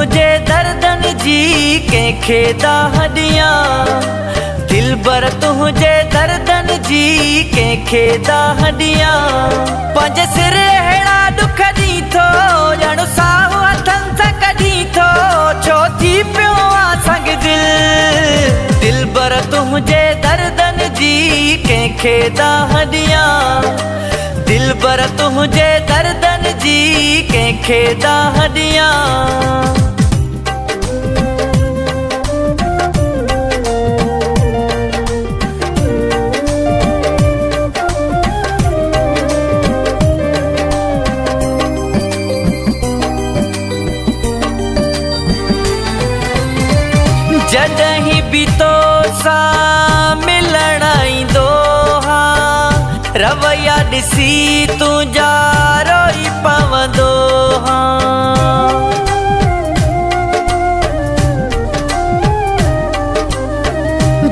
तुझे दर्दन जी कंहिंखे दाहदियां दिलबर तुझे दर्दन जी कंहिंखे दाहदियां पंहिंजे सिर अहिड़ा दुख ॾी थो ॼण साहु हथनि सां कढी थो छो थी पियो आहे संग दिलबर तुझे दर्दन जी कंहिंखे दाहदियां दिलबर तुझे दर्दन जी कंहिंखे दाहदियां जॾहिं बि तो सां मिलण ईंदो हां रवैया ॾिसी तुंहिंजा रोई पवंदो हां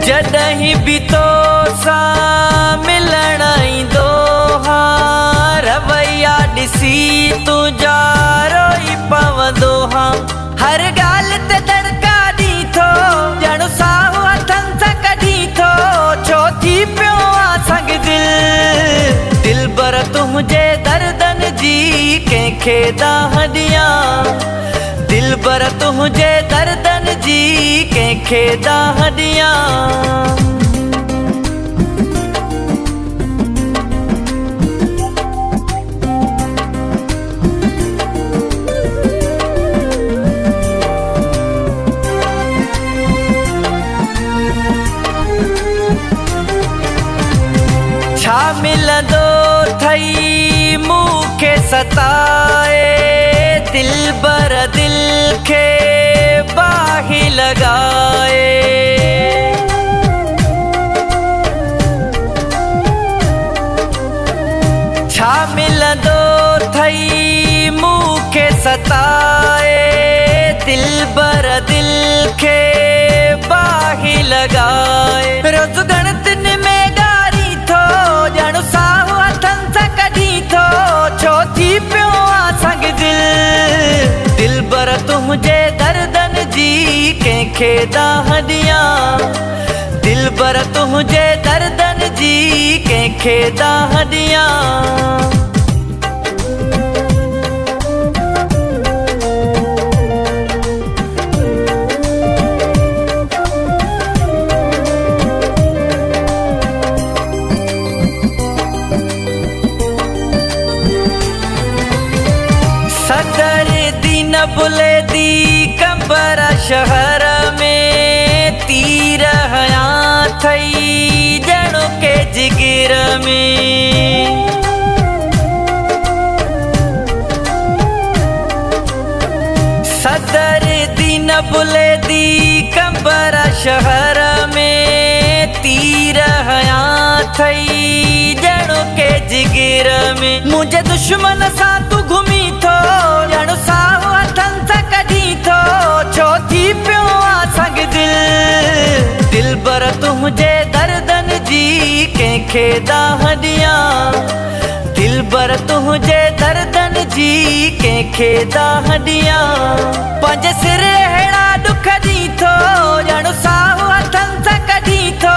जॾहिं बि तो सां मिलण ईंदो हां रवैया ॾिसी तुंहिंजा रोई पवंदो हां हर ॻाल्हि ते दड़का ॾी थो ॼण साहु हथनि सां कढी थो छो थी पियो आहे संग दिलबर तुझे दर्दन जी कंहिंखे दाहदियां दिलबर तुझे दर्दन जी कंहिंखे दाहदियां छा मिलंदो थई मूंखे सताए दिलबर दिल खे बाहि लॻाए छा मिलंदो थई मूंखे सताए दिलबर दिल खे बाहि लॻाए रोज़ गणतिन में ॼण साहु हथनि सां कढी थो छो थी पियो आहे संग दिलबर तुझे दर्दन जी कंहिंखे दाहदियां दिलबर तुझे दर्दन जी कंहिंखे दाहदियां सदर दी न बुले दी कंबर शहर में तीर हयां थई ॼण के जिगर में सदर दी न बुले दी कंबर शहर में तीर हयां थई ॼण के जिगर में मुंहिंजे दुश्मन सां तू घुमी थो ॼण साहु हथनि सां कढी थो छो थी पियो आहे संग दिलबर तुझे दर्दन जी कंहिंखे दाहदियां दिलबर तुझे दर्दन जी कंहिंखे दाहदियां पंहिंजे सिर अहिड़ा दुख ॾी थो ॼण साहु हथनि सां कढी थो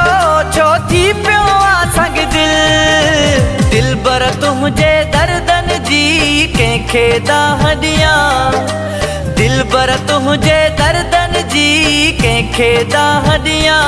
छो थी पियो आहे संग दिलबर तुझे दर्दन जी कंहिंखे दाहदियां दिलबर तुझे दर्दन जी कंहिंखे दाहदियां